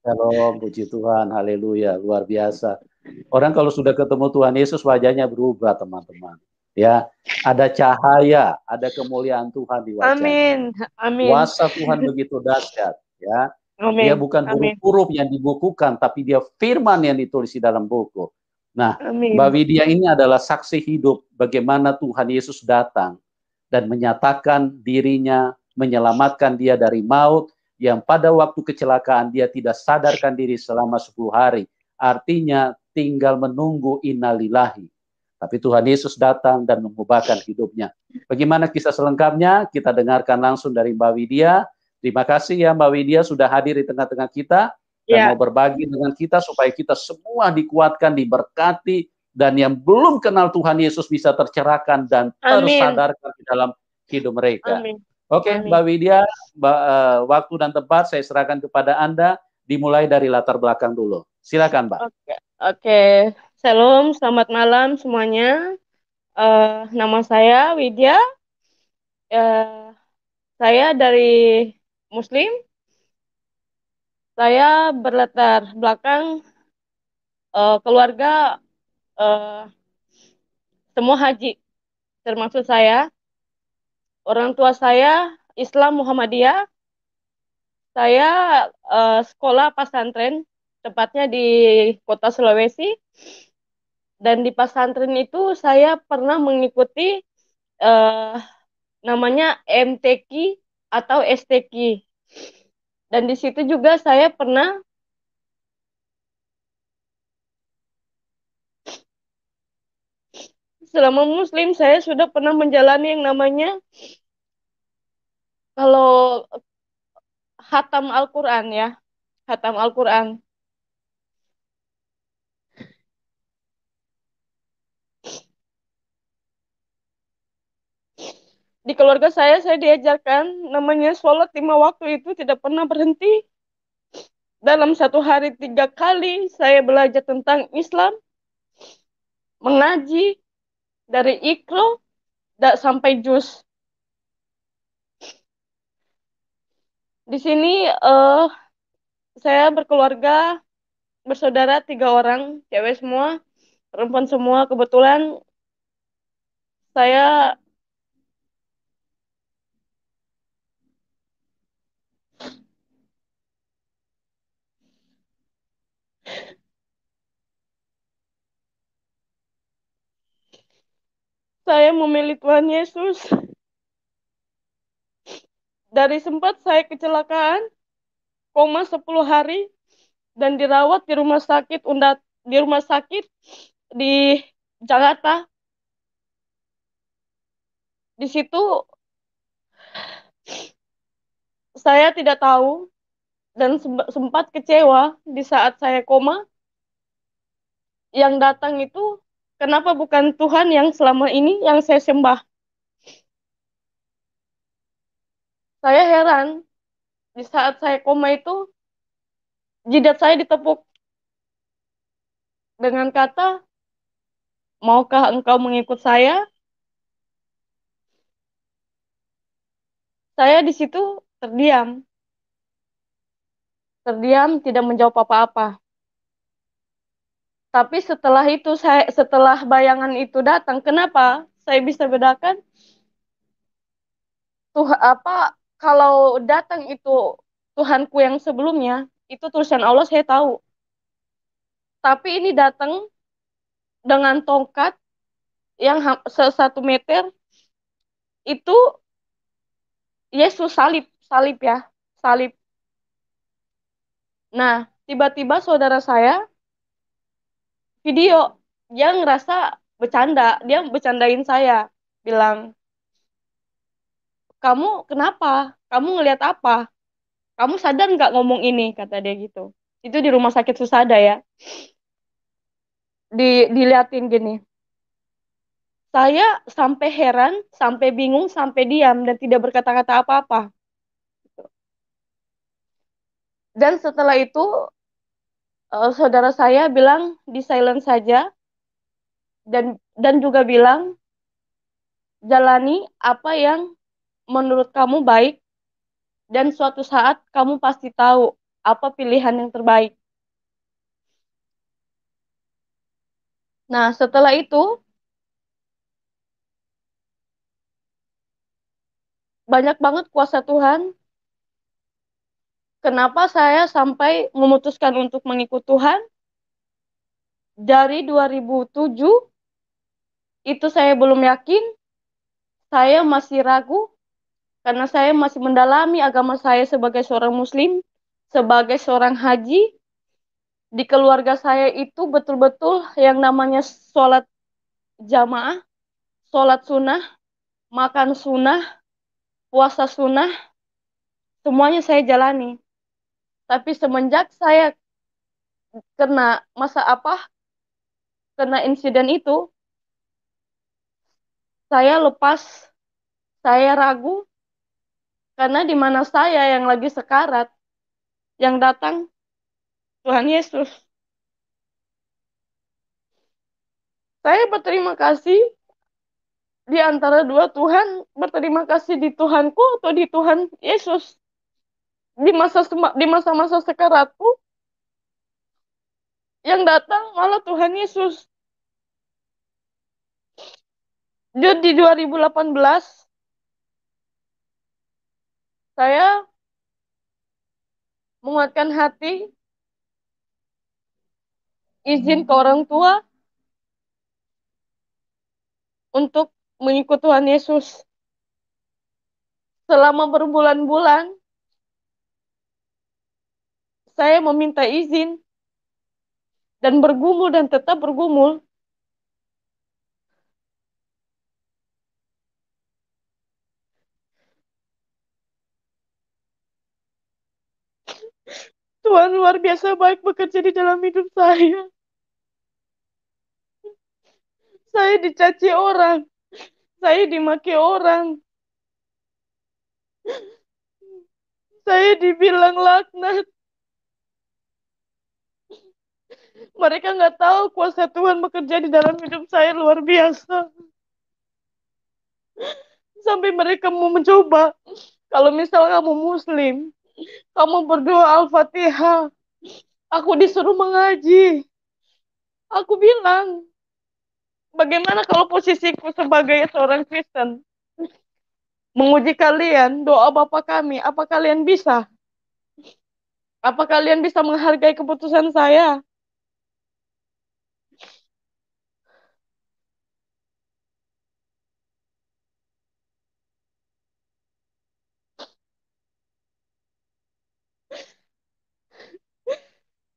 Shalom, puji Tuhan, haleluya, luar biasa. Orang kalau sudah ketemu Tuhan Yesus wajahnya berubah, teman-teman. Ya, ada cahaya, ada kemuliaan Tuhan di wajahnya. Amin. Amin. Kuasa Tuhan begitu dahsyat, ya. Dia Amin. bukan Amin. huruf-huruf yang dibukukan, tapi dia firman yang ditulis di dalam buku. Nah, Mbak Amin. Widya ini adalah saksi hidup bagaimana Tuhan Yesus datang dan menyatakan dirinya, menyelamatkan dia dari maut, yang pada waktu kecelakaan dia tidak sadarkan diri selama 10 hari. Artinya tinggal menunggu innalillahi. Tapi Tuhan Yesus datang dan mengubahkan hidupnya. Bagaimana kisah selengkapnya? Kita dengarkan langsung dari Mbak Widya. Terima kasih ya Mbak Widya sudah hadir di tengah-tengah kita dan mau berbagi dengan kita supaya kita semua dikuatkan, diberkati, dan yang belum kenal Tuhan Yesus bisa tercerahkan dan tersadarkan di dalam hidup mereka. Amin. Oke, Amin. Mbak Widya, waktu dan tempat saya serahkan kepada Anda, dimulai dari latar belakang dulu. Silakan, Mbak. Oke. Shalom, selamat malam semuanya. Nama saya Widya. Saya dari Muslim. Saya berlatar belakang keluarga semua haji, termasuk saya. Orang tua saya Islam Muhammadiyah. Saya sekolah pesantren, tepatnya di kota Sulawesi. Dan di pesantren itu saya pernah mengikuti namanya MTQ atau STQ. Dan di situ juga saya pernah selama Muslim saya sudah pernah menjalani yang namanya kalau khatam Al-Quran ya, khatam Al-Quran. Di keluarga saya diajarkan namanya sholat 5 waktu itu tidak pernah berhenti. Dalam satu hari 3 kali saya belajar tentang Islam, mengaji dari Iqra sampai juz. Di sini saya berkeluarga, bersaudara 3 orang, cewek semua, perempuan semua. Kebetulan saya memilih Tuhan Yesus. Dari sempat saya kecelakaan, koma 10 hari, dan dirawat di rumah sakit di Jakarta. Di situ saya tidak tahu dan sempat kecewa di saat saya koma. Yang datang itu kenapa bukan Tuhan yang selama ini yang saya sembah? Saya heran di saat saya koma itu jidat saya ditepuk dengan kata, maukah engkau mengikut saya? Saya di situ terdiam, tidak menjawab apa-apa. Tapi setelah itu setelah bayangan itu datang, kenapa saya bisa bedakan? Kalau datang itu Tuhanku yang sebelumnya, itu tulisan Allah saya tahu. Tapi ini datang dengan tongkat yang 1 meter, itu Yesus salib ya, salib. Nah, tiba-tiba saudara saya video, dia ngerasa bercanda, dia bercandain saya, bilang, kamu kenapa? Kamu ngelihat apa? Kamu sadar nggak ngomong ini? Kata dia gitu. Itu di rumah sakit Susada ya. Diliatin gini. Saya sampai heran, sampai bingung, sampai diam, dan tidak berkata-kata apa-apa. Dan setelah itu, saudara saya bilang di silent saja, dan juga bilang, jalani apa yang menurut kamu baik, dan suatu saat kamu pasti tahu apa pilihan yang terbaik. Nah, setelah itu banyak banget kuasa Tuhan. Kenapa saya sampai memutuskan untuk mengikut Tuhan? Dari 2007 itu saya belum yakin, saya masih ragu karena saya masih mendalami agama saya sebagai seorang muslim, sebagai seorang haji. Di keluarga saya itu betul-betul yang namanya sholat jamaah, sholat sunnah, makan sunnah, puasa sunnah, semuanya saya jalani. Tapi semenjak saya kena masa apa, kena insiden itu, saya lepas, saya ragu, karena di mana saya yang lagi sekarat, yang datang Tuhan Yesus. Saya berterima kasih di antara dua Tuhan, berterima kasih di Tuhanku atau di Tuhan Yesus. Di masa-masa sekaratku, yang datang malah Tuhan Yesus. Jadi di 2018, saya menguatkan hati, izin ke orang tua untuk mengikut Tuhan Yesus. Selama berbulan-bulan, saya meminta izin dan bergumul dan tetap bergumul. Tuhan luar biasa baik bekerja di dalam hidup saya. Saya dicaci orang, saya dimaki orang, saya dibilang laknat. Mereka nggak tahu kuasa Tuhan bekerja di dalam hidup saya luar biasa. Sampai mereka mau mencoba. Kalau misal kamu muslim, kamu berdoa Al-Fatihah. Aku disuruh mengaji. Aku bilang, bagaimana kalau posisiku sebagai seorang Kristen? Menguji kalian, doa Bapa kami, apa kalian bisa? Apa kalian bisa menghargai keputusan saya?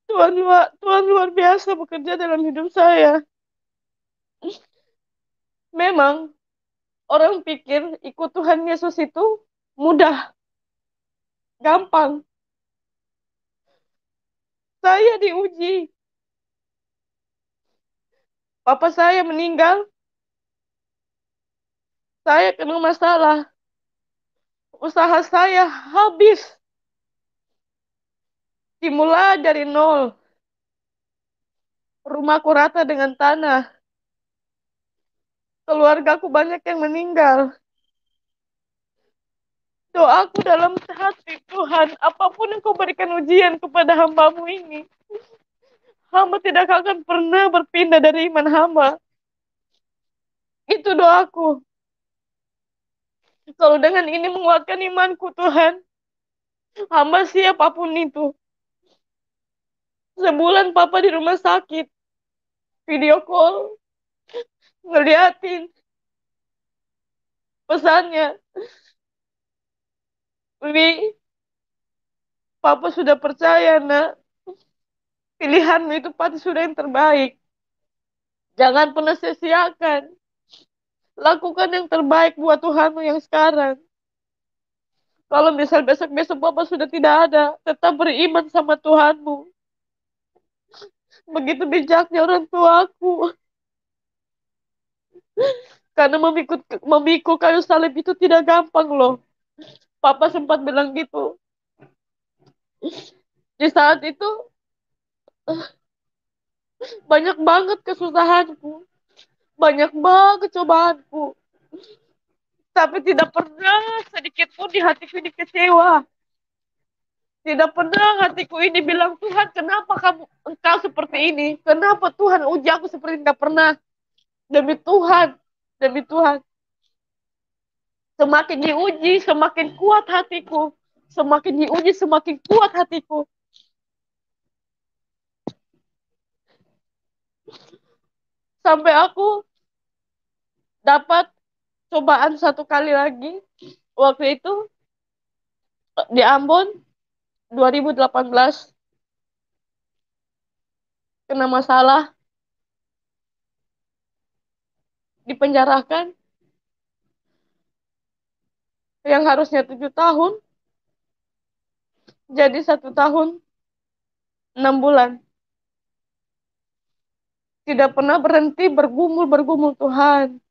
Tuhan luar biasa bekerja dalam hidup saya. Memang orang pikir ikut Tuhan Yesus itu mudah, gampang. Saya diuji. Papa saya meninggal, saya kena masalah. Usaha saya habis. Dimulai dari nol. Rumahku rata dengan tanah. Keluargaku banyak yang meninggal. Doaku dalam hati, Tuhan, apapun yang kau berikan ujian kepada hambamu ini, hamba tidak akan pernah berpindah dari iman hamba. Itu doaku. Kalau dengan ini menguatkan imanku, Tuhan, hamba siap apapun itu. Sebulan papa di rumah sakit, video call, ngeliatin pesannya, Wi, papa sudah percaya, nak. Pilihanmu itu pasti sudah yang terbaik. Jangan pernah sia-siakan. Lakukan yang terbaik buat Tuhanmu yang sekarang. Kalau misal besok-besok papa sudah tidak ada, tetap beriman sama Tuhanmu. Begitu bijaknya orang tuaku. Karena memikul kayu salib itu tidak gampang loh. Papa sempat bilang gitu. Di saat itu banyak banget kesusahanku. Banyak banget cobaanku. Tapi tidak pernah sedikit pun di hatiku ini kecewa. Tidak pernah hatiku ini bilang, Tuhan, kenapa engkau seperti ini? Kenapa Tuhan uji aku seperti ini? Tidak pernah. Demi Tuhan, demi Tuhan. Semakin diuji, semakin kuat hatiku. Semakin diuji, semakin kuat hatiku. Sampai aku dapat cobaan satu kali lagi. Waktu itu di Ambon 2018 kena masalah, dipenjarakan yang harusnya 7 tahun jadi 1 tahun 6 bulan. Tidak pernah berhenti bergumul Tuhan.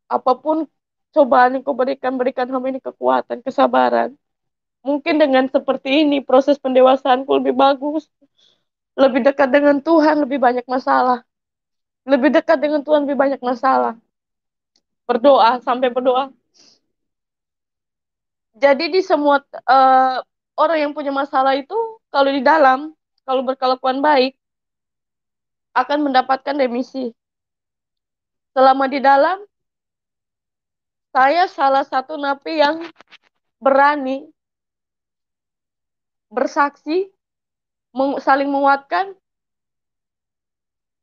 Apapun cobaan yang kau berikan, berikan hamba ini kekuatan, kesabaran. Mungkin dengan seperti ini proses pendewasaanku lebih bagus. Lebih dekat dengan Tuhan, lebih banyak masalah. Lebih dekat dengan Tuhan, lebih banyak masalah. Berdoa, sampai berdoa. Jadi di semua orang yang punya masalah itu, kalau di dalam, kalau berkelakuan baik, akan mendapatkan remisi. Selama di dalam, saya salah satu napi yang berani bersaksi, saling menguatkan,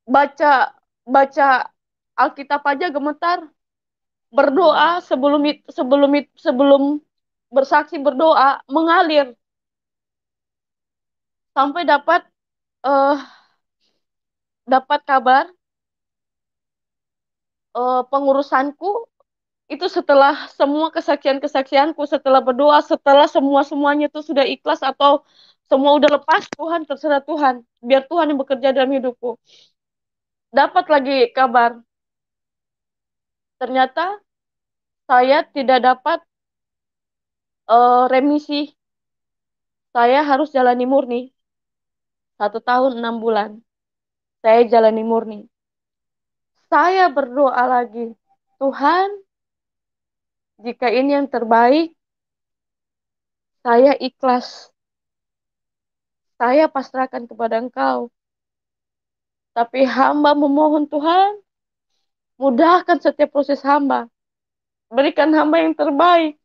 baca baca Alkitab aja gemetar, berdoa sebelum bersaksi, berdoa mengalir sampai eh, dapat kabar pengurusanku itu setelah semua kesaksianku, setelah berdoa, setelah semuanya itu sudah ikhlas atau semua udah lepas, Tuhan, terserah Tuhan, biar Tuhan yang bekerja dalam hidupku. Dapat lagi kabar, ternyata saya tidak dapat remisi, saya harus jalani murni 1 tahun 6 bulan. Saya jalani murni. Saya berdoa lagi, Tuhan, jika ini yang terbaik, saya ikhlas. Saya pasrahkan kepada Engkau. Tapi hamba memohon Tuhan, mudahkan setiap proses hamba. Berikan hamba yang terbaik.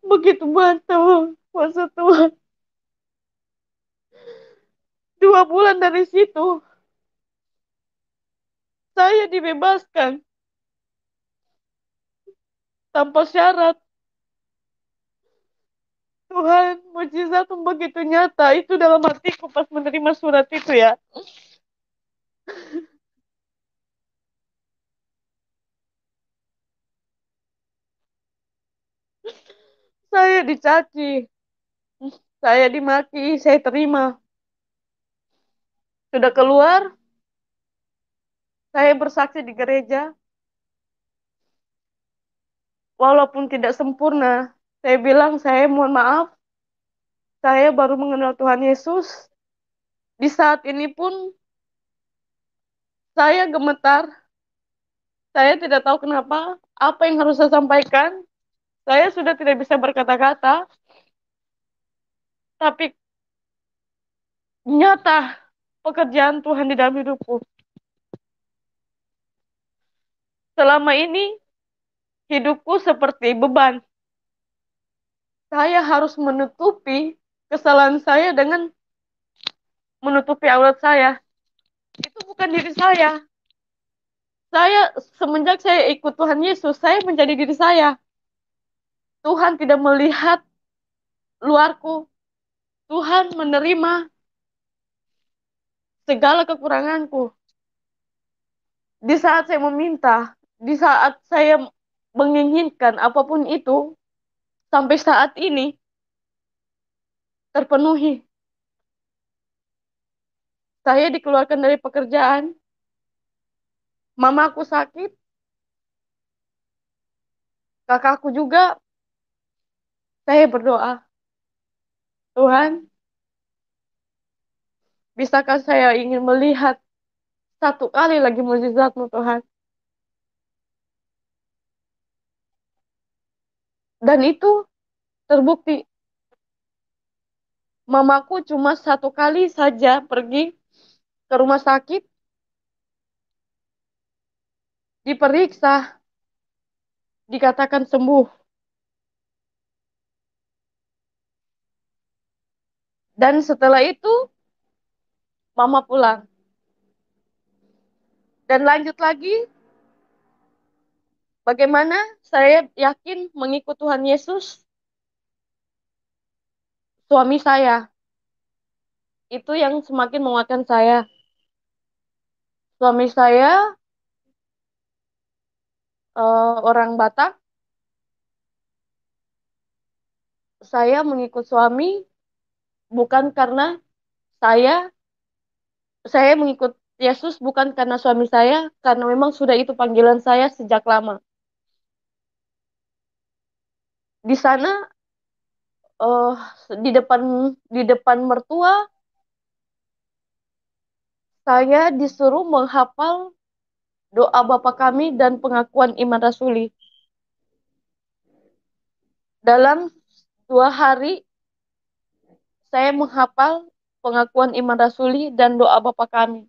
Begitu bantu kuasa Tuhan. 2 bulan dari situ, saya dibebaskan tanpa syarat. Tuhan, mujizat begitu nyata. Itu dalam hatiku pas menerima surat itu ya. Saya dicaci, saya dimaki, saya terima. Sudah keluar, saya bersaksi di gereja. Walaupun tidak sempurna, saya bilang saya mohon maaf, saya baru mengenal Tuhan Yesus. Di saat ini pun saya gemetar. Saya tidak tahu kenapa, apa yang harus saya sampaikan. Saya sudah tidak bisa berkata-kata, tapi nyata pekerjaan Tuhan di dalam hidupku. Selama ini, hidupku seperti beban. Saya harus menutupi kesalahan saya dengan menutupi aurat saya. Itu bukan diri saya. Semenjak saya ikut Tuhan Yesus, saya menjadi diri saya. Tuhan tidak melihat luarku. Tuhan menerima segala kekuranganku. Di saat saya meminta, di saat saya menginginkan apapun itu, sampai saat ini terpenuhi. Saya dikeluarkan dari pekerjaan, mamaku sakit, kakakku juga. Saya berdoa, Tuhan, bisakah saya ingin melihat satu kali lagi mukjizat-Mu, Tuhan? Dan itu terbukti. Mamaku cuma satu kali saja pergi ke rumah sakit, diperiksa, dikatakan sembuh. Dan setelah itu, mama pulang. Dan lanjut lagi, bagaimana saya yakin mengikut Tuhan Yesus, suami saya. Itu yang semakin menguatkan saya. Suami saya orang Batak. Saya mengikut suami bukan karena saya saya mengikut Yesus bukan karena suami saya, karena memang sudah itu panggilan saya sejak lama. Di sana eh di depan mertua saya disuruh menghafal doa Bapa Kami dan pengakuan iman rasuli. Dalam 2 hari saya menghafal pengakuan iman rasuli dan doa Bapa Kami.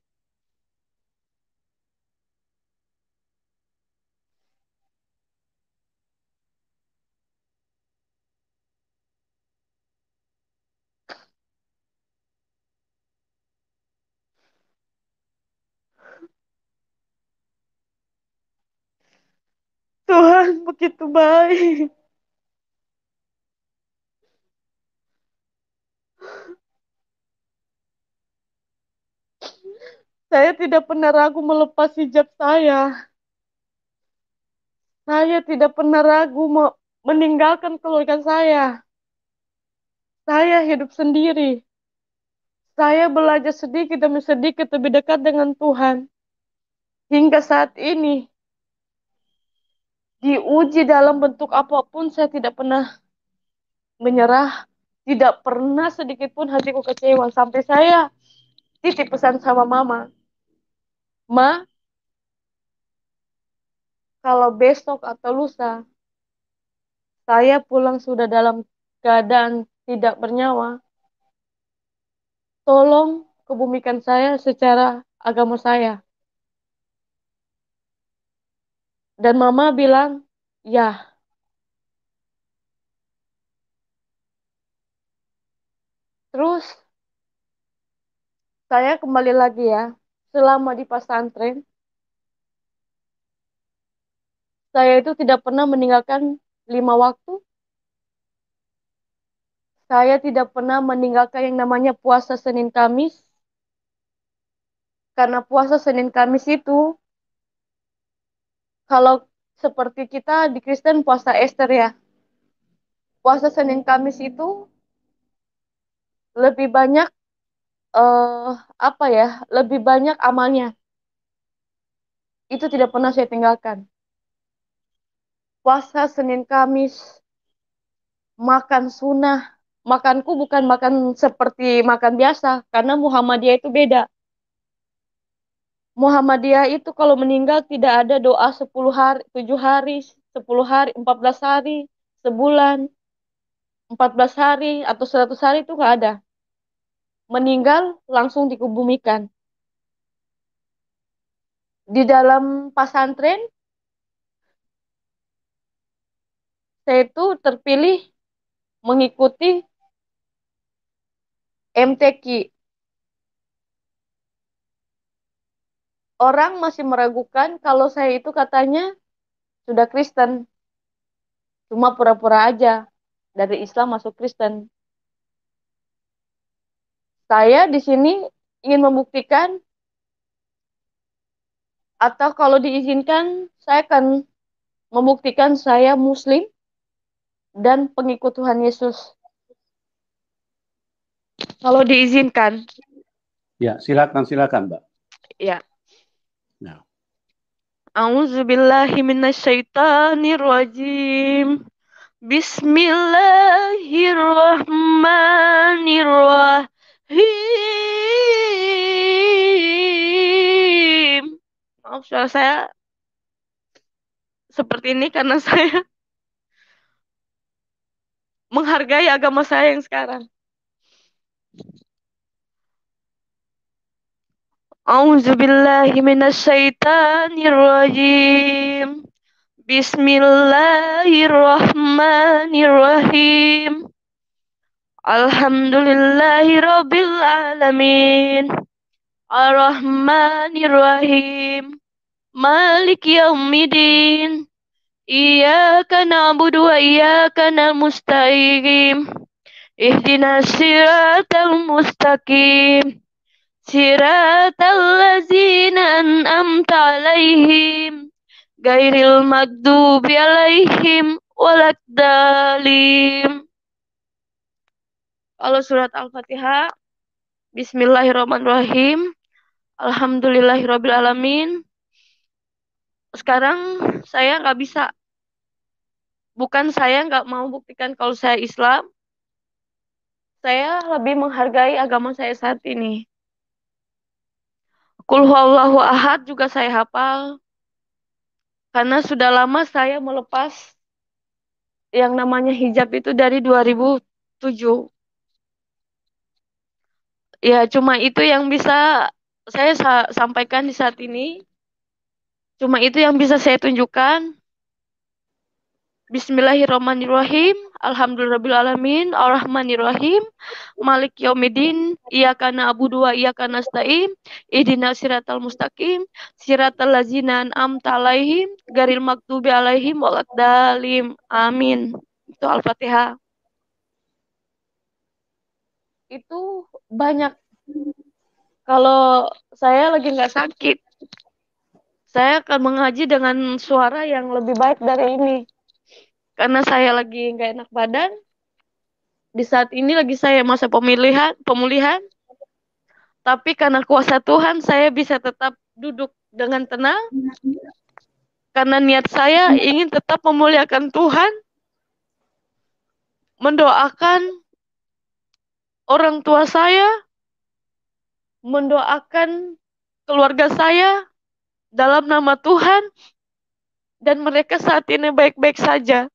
Tuhan begitu baik. Saya tidak pernah ragu melepas hijab saya. Saya tidak pernah ragu meninggalkan keluarga saya. Saya hidup sendiri. Saya belajar sedikit demi sedikit lebih dekat dengan Tuhan. Hingga saat ini, diuji dalam bentuk apapun, saya tidak pernah menyerah. Tidak pernah sedikit pun hatiku kecewa. Sampai saya titip pesan sama mama. Ma, kalau besok atau lusa, saya pulang sudah dalam keadaan tidak bernyawa, tolong kebumikan saya secara agama saya. Dan mama bilang, ya. Terus saya kembali lagi ya. Selama di pesantren, saya itu tidak pernah meninggalkan 5 waktu. Saya tidak pernah meninggalkan yang namanya puasa Senin Kamis. Karena puasa Senin Kamis itu, kalau seperti kita di Kristen puasa Ester ya. Puasa Senin Kamis itu lebih banyak apa ya? Lebih banyak amalnya. Itu tidak pernah saya tinggalkan. Puasa Senin Kamis, makan sunnah. Makanku bukan makan seperti makan biasa, karena Muhammadiyah itu beda. Muhammadiyah itu kalau meninggal tidak ada doa 10 hari, 7 hari, 10 hari, 14 hari, sebulan, 14 hari, atau 100 hari itu nggak ada. Meninggal langsung dikubumikan. Di dalam pesantren, saya itu terpilih mengikuti MTQ. Orang masih meragukan kalau saya itu katanya sudah Kristen. Cuma pura-pura aja. Dari Islam masuk Kristen. Saya di sini ingin membuktikan, atau kalau diizinkan, saya akan membuktikan saya Muslim dan pengikut Tuhan Yesus. Kalau diizinkan. Ya, silakan, silakan, Mbak. Ya. Nah. A'udzubillahi minasyaitonirrajim. Bismillahirrahmanirrahim. Maaf, suara saya seperti ini karena saya menghargai agama saya yang sekarang. A'udzubillahi minasyaitonirrajim. Bismillahirrahmanirrahim. Alhamdulillahi rabbil alamin. Ar-Rahmanir-Rahim. Malik yaumiddin. Iyyaka na'budu wa iyyaka nasta'in. Ihdinas siratal mustaqim. Siratal ladzina an'amta 'alaihim ghairil maghdubi 'alaihim waladdallin. Kalau surat Al-Fatihah, Bismillahirrahmanirrahim. Alhamdulillahirabbil alamin. Sekarang saya nggak bisa, bukan saya nggak mau buktikan kalau saya Islam, saya lebih menghargai agama saya saat ini. Qul huwallahu ahad juga saya hafal, karena sudah lama saya melepas yang namanya hijab itu dari 2007. Ya, cuma itu yang bisa saya sampaikan di saat ini. Cuma itu yang bisa saya tunjukkan. Bismillahirrahmanirrahim. Alhamdulillahirrahmanirrahim. Ar-Rahmanirrahim. Malik yaumiddin. Iyyaka na'budu wa iyyaka nasta'in. Ihdinas siratal mustaqim. Siratal ladzina an'amta 'alaihim ghairil maghdubi 'alaihim waladdallin. Amin. Itu Al-Fatihah. Itu banyak. Kalau saya lagi nggak sakit, saya akan mengaji dengan suara yang lebih baik dari ini. Karena saya lagi nggak enak badan, di saat ini lagi saya masa pemulihan, tapi karena kuasa Tuhan saya bisa tetap duduk dengan tenang, karena niat saya ingin tetap memuliakan Tuhan, mendoakan orang tua saya, mendoakan keluarga saya dalam nama Tuhan, dan mereka saat ini baik-baik saja.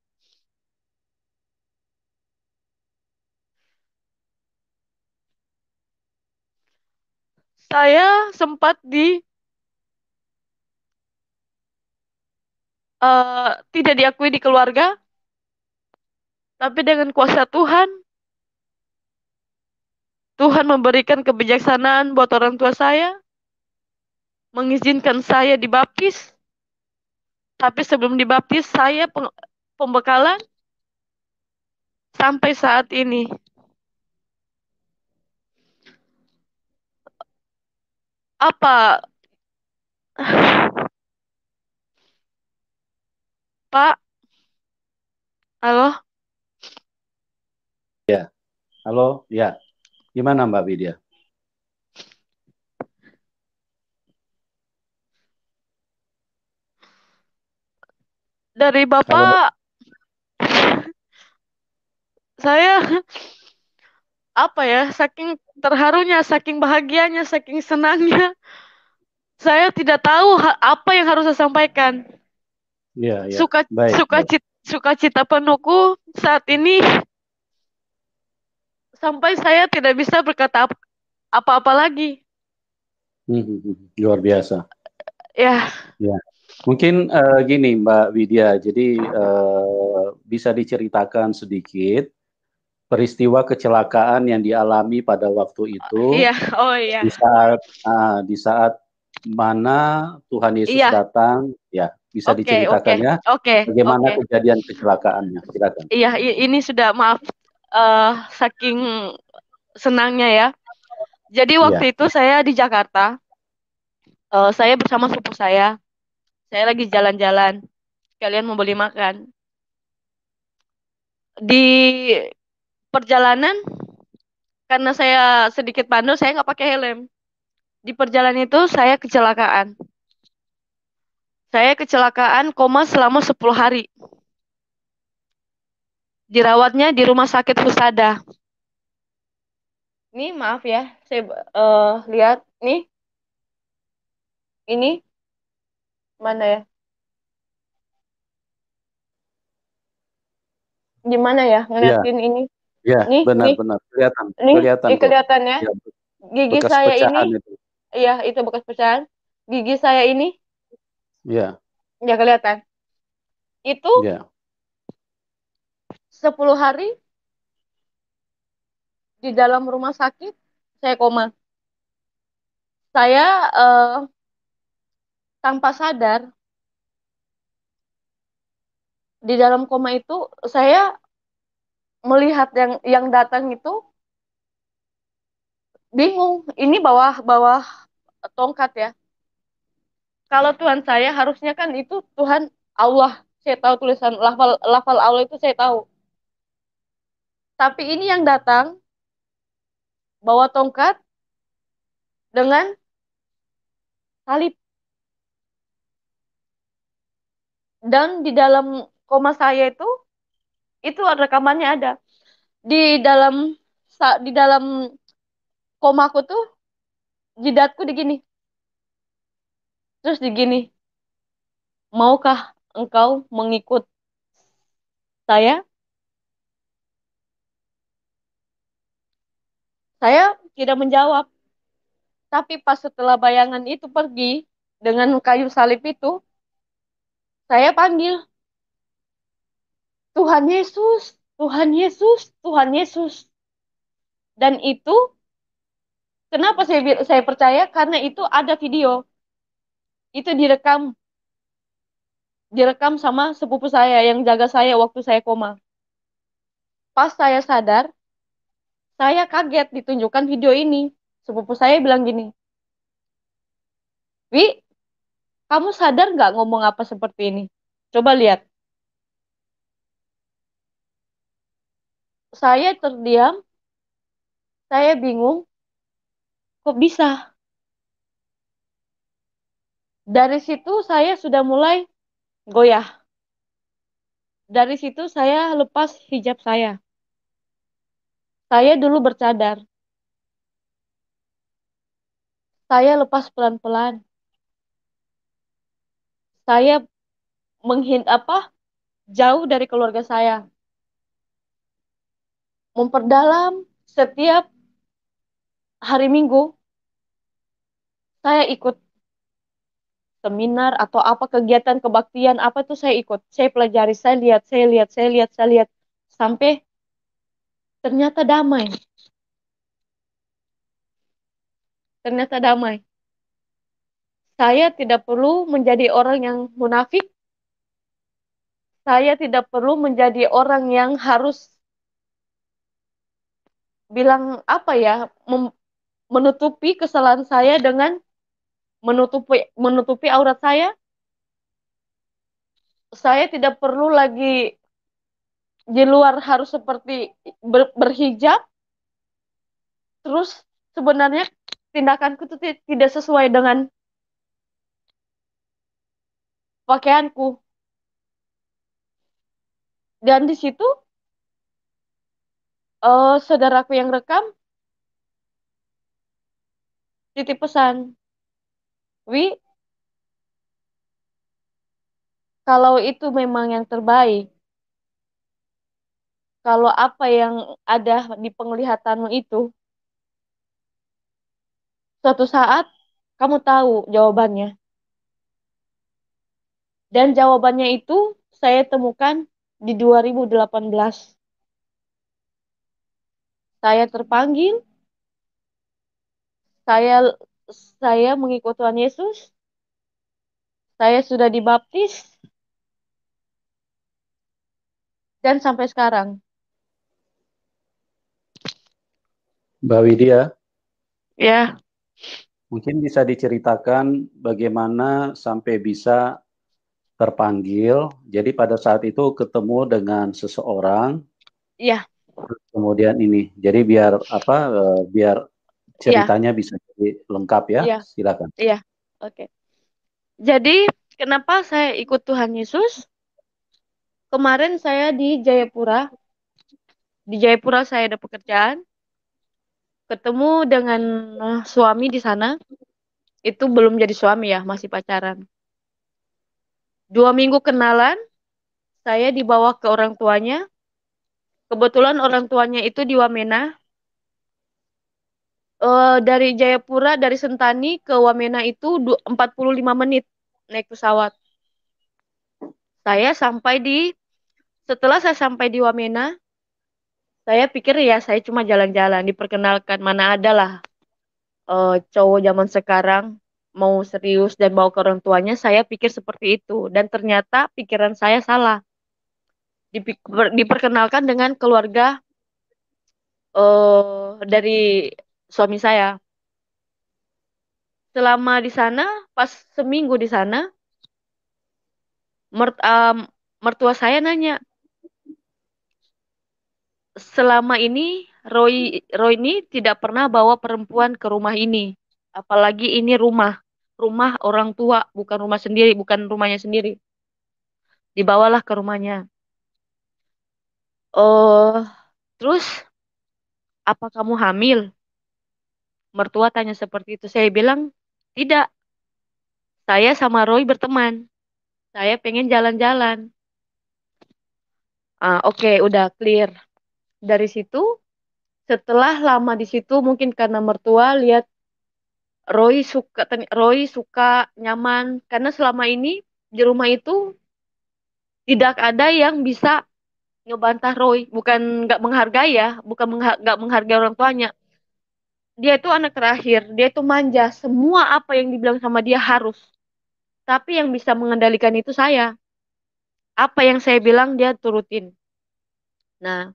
Saya sempat tidak diakui di keluarga, tapi dengan kuasa Tuhan, Tuhan memberikan kebijaksanaan buat orang tua saya, mengizinkan saya dibaptis. Tapi sebelum dibaptis, saya pembekalan sampai saat ini. Apa, Pak? Halo? Ya, halo, ya. Gimana Mbak Widya? Dari Kalau Bapak, saya apa ya, saking terharunya, saking bahagianya, saking senangnya, saya tidak tahu apa yang harus saya sampaikan. ya, ya, Suka baik, suka baik. sukacita penuhku saat ini sampai saya tidak bisa berkata apa-apa lagi. Luar biasa. Ya, Ya, mungkin gini Mbak Widya, jadi bisa diceritakan sedikit peristiwa kecelakaan yang dialami pada waktu itu iya, oh iya, di saat mana Tuhan Yesus iya, datang, ya bisa oke, oke, diceritakan ya oke, bagaimana oke. kejadian kecelakaannya, silakan. Iya, ini sudah maaf, eh saking senangnya ya. Jadi waktu Iya, itu saya di Jakarta, saya bersama sepupu saya lagi jalan-jalan, kalian mau beli makan. Di perjalanan, karena saya sedikit bandel, saya nggak pakai helm. Di perjalanan itu saya kecelakaan. Saya kecelakaan koma selama 10 hari. Dirawatnya di rumah sakit Husada. Ini maaf ya, saya lihat nih, ini mana ya? Gimana ya Iya, ngeliatin ini? iya, Nih, nih, benar-benar kelihatan, nih, kelihatan kok. kelihatan ya. Ya, Gigi bekas saya ini, pecahan itu. ya itu bekas pecahan. Gigi saya ini, Ya, ya kelihatan. Itu ya, 10 hari di dalam rumah sakit, saya koma. Saya tanpa sadar di dalam koma itu saya melihat yang datang itu bingung. Ini bawah tongkat ya. Kalau Tuhan saya harusnya kan itu Tuhan Allah. Saya tahu tulisan lafal lafal Allah itu saya tahu. Tapi ini yang datang bawa tongkat dengan salib dan di dalam koma saya itu rekamannya ada. Di dalam di dalam komaku tuh jidatku digini. Terus digini, maukah engkau mengikut saya? Saya tidak menjawab. Tapi pas setelah bayangan itu pergi dengan kayu salib itu, saya panggil, Tuhan Yesus, Tuhan Yesus, Tuhan Yesus. Dan itu, kenapa saya percaya? Karena itu ada video. Itu direkam sama sepupu saya yang jaga saya waktu saya koma. Pas saya sadar, saya kaget ditunjukkan video ini. Sepupu saya bilang gini, Wi, kamu sadar nggak ngomong apa seperti ini? Coba lihat. Saya terdiam, saya bingung, kok bisa? Dari situ saya sudah mulai goyah. Dari situ saya lepas hijab saya. Saya dulu bercadar. Saya lepas pelan-pelan. Saya jauh dari keluarga saya. Memperdalam setiap hari Minggu saya ikut seminar atau apa kegiatan kebaktian apa tuh saya ikut. Saya pelajari, saya lihat, saya lihat, saya lihat, saya lihat sampai ternyata damai. Ternyata damai. Saya tidak perlu menjadi orang yang munafik. Saya tidak perlu menjadi orang yang harus bilang apa ya, menutupi kesalahan saya dengan menutupi aurat saya. Saya tidak perlu lagi di luar harus seperti berhijab. Terus sebenarnya tindakanku itu tidak sesuai dengan pakaianku. Dan di situ saudaraku yang rekam titip pesan, Wi, kalau itu memang yang terbaik, kalau apa yang ada di penglihatanmu itu, suatu saat kamu tahu jawabannya. Dan jawabannya itu saya temukan di 2018. Saya terpanggil, saya saya mengikut Tuhan Yesus, saya sudah dibaptis, dan sampai sekarang. Mbak Widya, Ya, mungkin bisa diceritakan bagaimana sampai bisa terpanggil. Jadi pada saat itu ketemu dengan seseorang, iya, kemudian ini. Jadi biar apa? Biar iya, ceritanya bisa jadi lengkap ya. iya, Silakan. iya. Oke. Jadi, kenapa saya ikut Tuhan Yesus? Kemarin saya di Jayapura. Di Jayapura saya ada pekerjaan. Ketemu dengan suami di sana. Itu belum jadi suami ya, masih pacaran. 2 minggu kenalan, saya dibawa ke orang tuanya. Kebetulan orang tuanya itu di Wamena. Dari Jayapura, dari Sentani ke Wamena itu 45 menit naik pesawat. Saya sampai di, setelah saya sampai di Wamena, saya pikir ya saya cuma jalan-jalan, diperkenalkan. Mana ada lah cowok zaman sekarang mau serius dan bawa ke orang tuanya, saya pikir seperti itu. Dan ternyata pikiran saya salah. Diperkenalkan dengan keluarga dari suami saya. Selama di sana, pas seminggu di sana, mert- um, mertua saya nanya, selama ini Roy ini tidak pernah bawa perempuan ke rumah ini. Apalagi ini rumah orang tua, bukan rumah sendiri, bukan rumahnya sendiri. Dibawalah ke rumahnya. Oh, terus apa kamu hamil? Mertua tanya seperti itu. Saya bilang, tidak. Saya sama Roy berteman. Saya pengen jalan-jalan. Oke, udah clear. Dari situ, setelah lama di situ, mungkin karena mertua lihat Roy suka nyaman karena selama ini di rumah itu tidak ada yang bisa ngebantah Roy, bukan nggak menghargai ya, bukan nggak menghargai orang tuanya. Dia itu anak terakhir, dia itu manja, semua apa yang dibilang sama dia harus. Tapi yang bisa mengendalikan itu saya. Apa yang saya bilang dia turutin. Nah,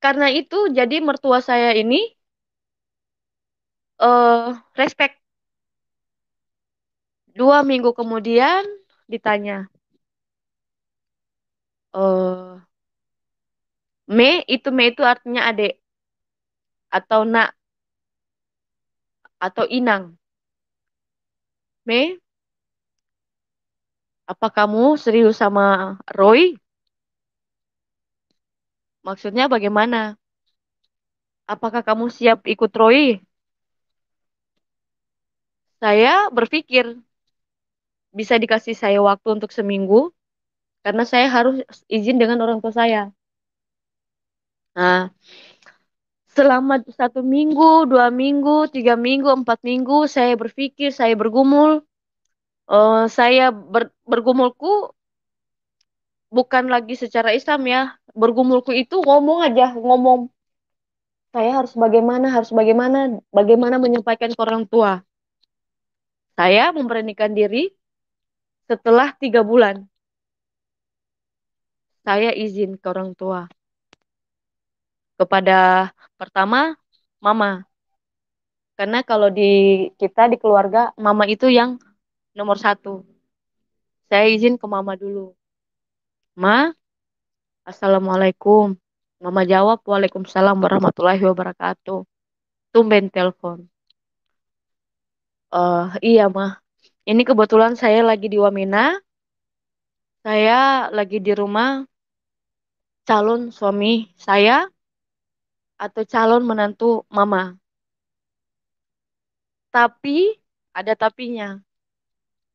karena itu jadi mertua saya ini respect. 2 minggu kemudian ditanya, eh Me itu artinya adik atau nak atau inang. Me, apa kamu serius sama Roy? Maksudnya bagaimana? Apakah kamu siap ikut Roy? Saya berpikir bisa dikasih saya waktu untuk seminggu karena saya harus izin dengan orang tua saya. Nah, selama 1 minggu, 2 minggu, 3 minggu, 4 minggu, saya berpikir, saya bergumul. Saya bergumulku bukan lagi secara Islam ya. Bergumulku itu ngomong aja, ngomong. Saya bagaimana menyampaikan ke orang tua. Saya memberanikan diri setelah 3 bulan. Saya izin ke orang tua. Kepada pertama, mama. Karena kalau di kita di keluarga, mama itu yang nomor satu. Saya izin ke mama dulu. Ma, Assalamualaikum. Mama jawab, Waalaikumsalam warahmatullahi wabarakatuh. Tumben telepon. Iya, Ma. Ini kebetulan saya lagi di Wamena. Saya lagi di rumah calon suami saya atau calon menantu Mama. Tapi, ada tapinya.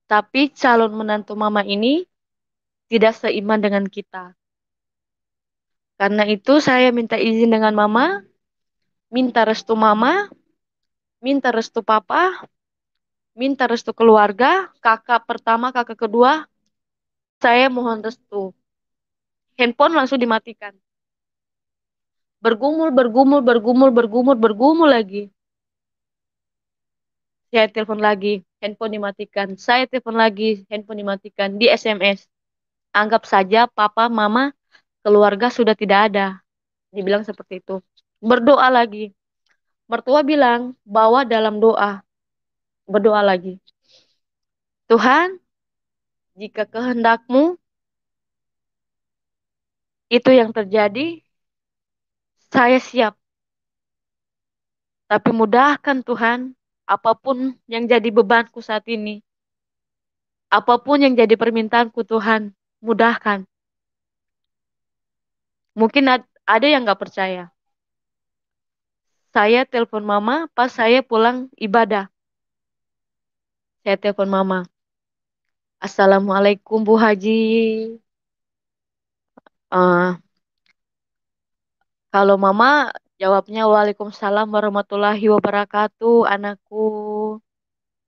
Tapi calon menantu Mama ini tidak seiman dengan kita. Karena itu saya minta izin dengan Mama, minta restu Mama, minta restu Papa, minta restu keluarga, kakak pertama, kakak kedua, saya mohon restu. Handphone langsung dimatikan. Bergumul lagi. Saya telepon lagi, handphone dimatikan. Saya telepon lagi, handphone dimatikan. Di SMS. Anggap saja papa, mama, keluarga sudah tidak ada. Dibilang seperti itu. Berdoa lagi. Mertua bilang, bawa dalam doa. Berdoa lagi. Tuhan, jika kehendakmu itu yang terjadi, saya siap. Tapi mudahkan Tuhan, apapun yang jadi bebanku saat ini. Apapun yang jadi permintaanku Tuhan, mudahkan. Mungkin ada yang gak percaya. Saya telepon mama pas saya pulang ibadah. Saya telepon mama. Assalamualaikum Bu Haji. Eh, Kalau mama jawabnya Waalaikumsalam warahmatullahi wabarakatuh, anakku.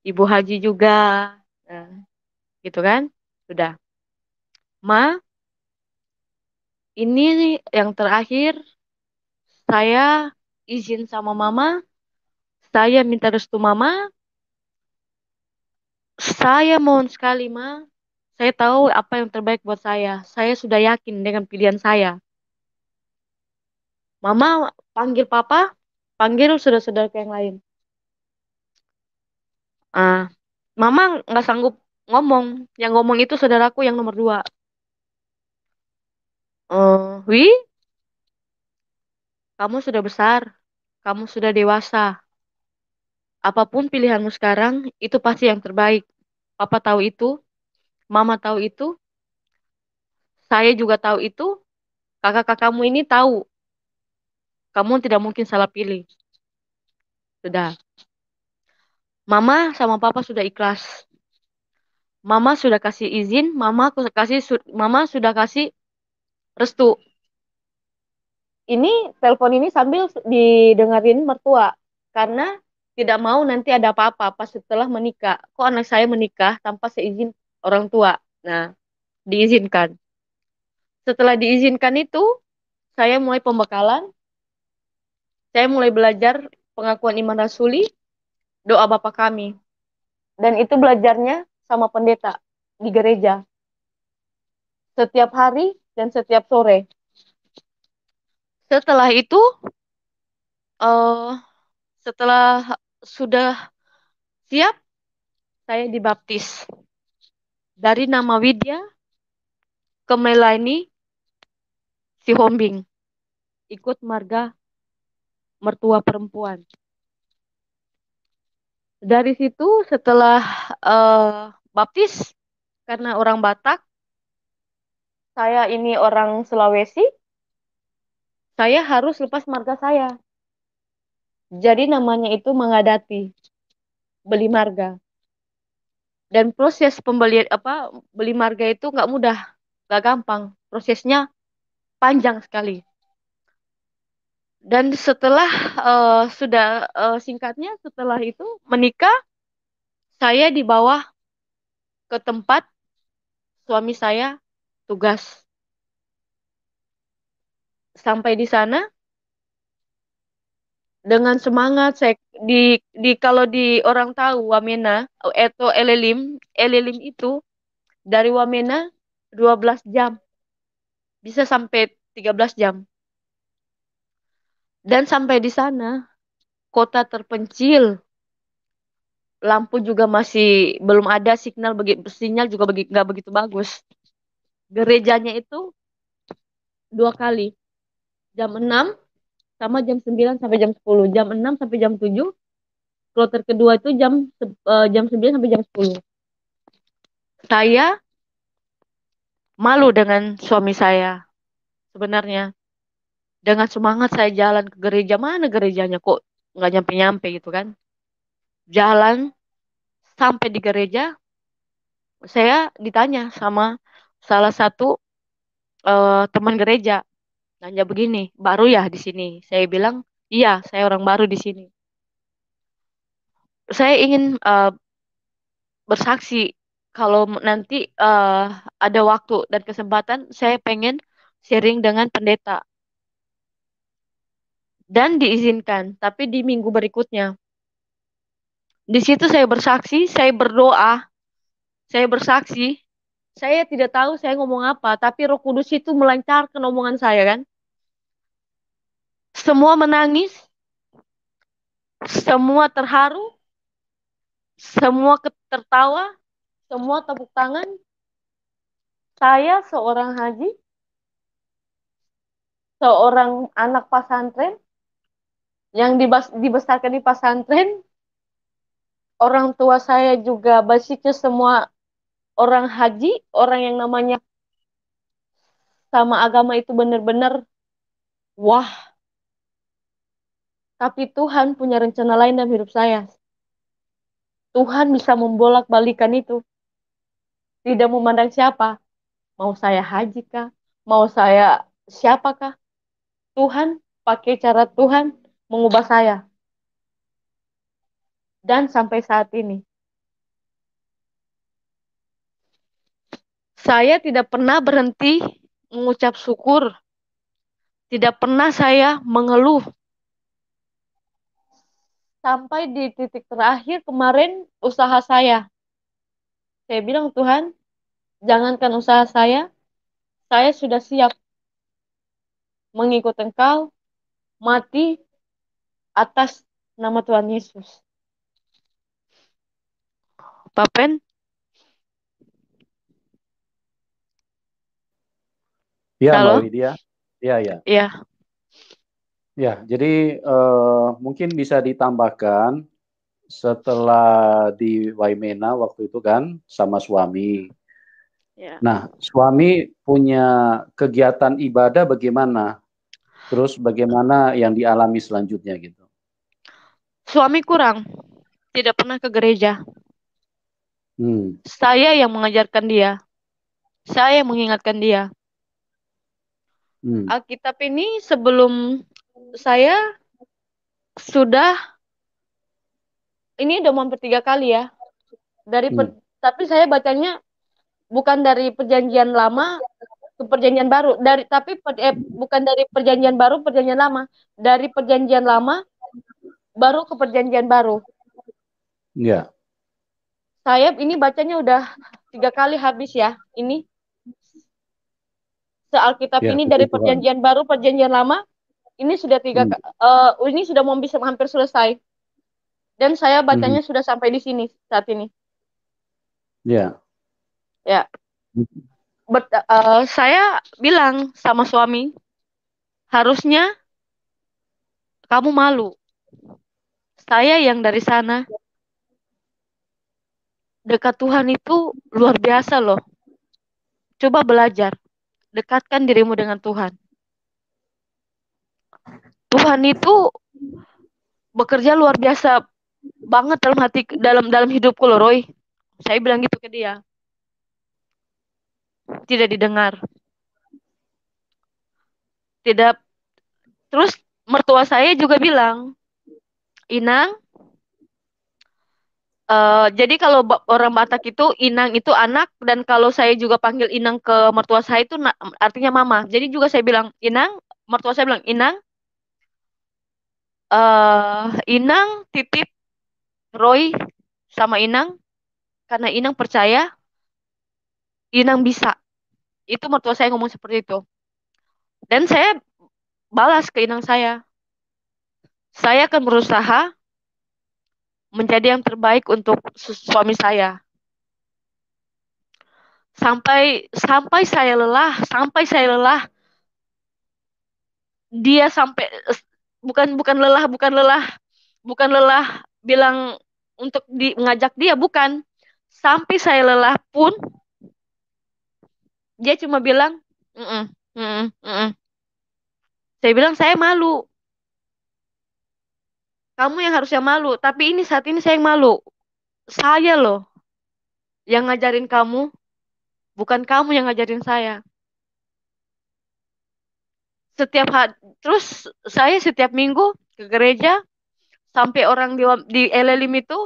Ibu Haji juga. Nah, gitu kan? Sudah. Ma, ini nih yang terakhir saya izin sama mama, saya minta restu mama, saya mohon sekali ma, saya tahu apa yang terbaik buat saya. Saya sudah yakin dengan pilihan saya. Mama panggil papa, panggil saudara-saudara yang lain. Ah, mama nggak sanggup ngomong. Yang ngomong itu saudaraku yang nomor dua. Wi, kamu sudah besar, kamu sudah dewasa. Apapun pilihanmu sekarang, itu pasti yang terbaik. Papa tahu itu, mama tahu itu, saya juga tahu itu, kakak-kakakmu ini tahu. Kamu tidak mungkin salah pilih. Sudah. Mama sama papa sudah ikhlas. Mama sudah kasih izin, mama sudah kasih restu. Ini telepon ini sambil didengarin mertua karena tidak mau nanti ada apa-apa pas setelah menikah. Kok anak saya menikah tanpa seizin orang tua? Nah, diizinkan. Setelah diizinkan itu, saya mulai pembekalan, saya mulai belajar pengakuan iman rasuli, doa Bapa kami. Dan itu belajarnya sama pendeta di gereja setiap hari dan setiap sore. Setelah itu, eh setelah sudah siap, saya dibaptis dari nama Widya ke Melani Sihombing, ikut marga mertua perempuan. Dari situ setelah baptis, karena orang Batak, saya ini orang Sulawesi, saya harus lepas marga saya. Jadi namanya itu mengadati, beli marga. Dan proses pembelian beli marga itu nggak mudah, nggak gampang. Prosesnya panjang sekali. Dan setelah singkatnya setelah itu menikah, saya dibawa ke tempat suami saya tugas. Sampai di sana dengan semangat saya di kalau di orang tahu Wamena atau Elelim itu dari Wamena 12 jam, bisa sampai 13 jam. Dan sampai di sana kota terpencil, lampu juga masih belum ada, sinyal juga nggak begitu bagus. Gerejanya itu dua kali, jam 6 sama jam 9 sampai jam 10, jam 6 sampai jam 7. Kloter kedua itu jam 9 sampai jam 10. Saya malu dengan suami saya sebenarnya. Dengan semangat saya jalan ke gereja, mana gerejanya kok nggak nyampe-nyampe gitu kan. Jalan sampai di gereja, saya ditanya sama salah satu teman gereja. Nanya begini, baru ya di sini? Saya bilang, iya, saya orang baru di sini. Saya ingin bersaksi kalau nanti ada waktu dan kesempatan, saya pengen sharing dengan pendeta. Dan diizinkan, tapi di minggu berikutnya. Di situ saya bersaksi, saya berdoa, saya bersaksi. Saya tidak tahu saya ngomong apa, tapi Roh Kudus itu melancarkan omongan saya kan. Semua menangis, semua terharu, semua tertawa, semua tepuk tangan. Saya seorang haji, seorang anak pesantren yang dibesarkan di pesantren. Orang tua saya juga basicnya semua orang haji, orang yang namanya sama agama itu benar-benar wah. Tapi Tuhan punya rencana lain dalam hidup saya. Tuhan bisa membolak-balikan itu. Tidak memandang siapa. Mau saya haji kah? Mau saya siapakah? Tuhan pakai cara Tuhan mengubah saya. Dan sampai saat ini, saya tidak pernah berhenti mengucap syukur. Tidak pernah saya mengeluh. Sampai di titik terakhir kemarin usaha saya. Saya bilang, Tuhan, jangankan usaha saya sudah siap mengikut Engkau, mati atas nama Tuhan Yesus. Papen? Ya, Mbak Halo? Widya. Ya, ya. Ya, Ya, jadi mungkin bisa ditambahkan setelah di Waimena waktu itu kan sama suami. ya. Nah, suami punya kegiatan ibadah bagaimana? Terus bagaimana yang dialami selanjutnya gitu? Suami kurang, tidak pernah ke gereja. Hmm, Saya yang mengajarkan dia. Saya yang mengingatkan dia. hmm, Alkitab ini sebelum saya sudah, ini udah hampir 3 kali ya. hmm. Tapi saya bacanya bukan dari perjanjian lama ke perjanjian baru. Bukan dari perjanjian baru perjanjian lama. Dari perjanjian lama baru ke perjanjian baru. Ya, Saya ini bacanya udah 3 kali habis ya. Ini sealkitab ya, ini puji dari Tuhan. perjanjian baru perjanjian lama ini sudah Hmm, ini sudah mau bisa hampir selesai. Dan saya hmm, bacanya sudah sampai di sini saat ini. ya, Ya, saya bilang sama suami, harusnya kamu malu. Saya yang dari sana dekat Tuhan itu luar biasa loh. Coba belajar, dekatkan dirimu dengan Tuhan. Tuhan itu bekerja luar biasa banget dalam hidupku loh, Roy. Saya bilang gitu ke dia. Tidak didengar. Tidak. Terus mertua saya juga bilang, Inang, jadi kalau orang Batak itu Inang itu anak dan kalau saya juga panggil Inang ke mertua saya itu artinya mama. Jadi juga saya bilang Inang, mertua saya bilang Inang, Inang titip Roy sama Inang karena Inang percaya Inang bisa. Itu mertua saya ngomong seperti itu. Dan saya balas ke Inang saya. Saya akan berusaha menjadi yang terbaik untuk suami saya. Sampai sampai saya lelah, dia sampai bukan bukan lelah, bukan lelah bilang untuk mengajak dia, bukan. Sampai saya lelah pun dia cuma bilang, "Mm-mm, mm-mm, mm-mm." Saya bilang saya malu. Kamu yang harusnya malu, tapi ini saat ini saya yang malu. Saya loh yang ngajarin kamu, bukan kamu yang ngajarin saya. Setiap hari, terus saya setiap minggu ke gereja sampai orang di Elelim itu,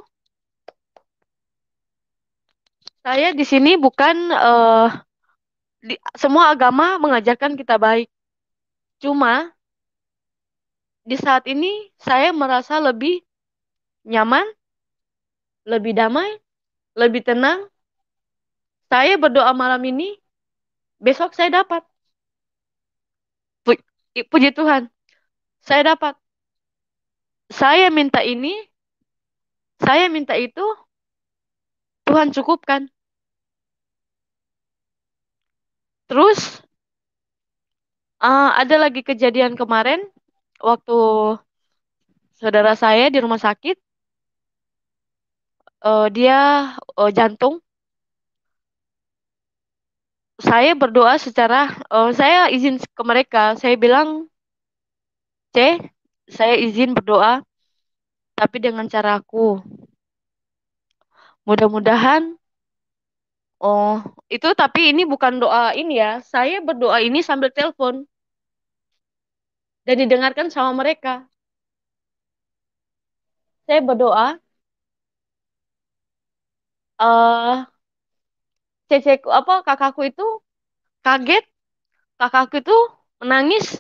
saya di sini bukan semua agama mengajarkan kita baik. Cuma di saat ini saya merasa lebih nyaman, lebih damai, lebih tenang. Saya berdoa malam ini, besok saya dapat. Puji Tuhan, saya dapat. Saya minta ini, saya minta itu, Tuhan cukupkan. Terus ada lagi kejadian kemarin waktu saudara saya di rumah sakit, dia jantung. Saya berdoa saya izin ke mereka. Saya bilang, C, saya izin berdoa, tapi dengan caraku. Mudah-mudahan, oh, itu tapi ini bukan doa ini ya. Saya berdoa ini sambil telepon. dan didengarkan sama mereka. Saya berdoa, eh ceceku apa kakakku itu kaget, kakakku itu menangis.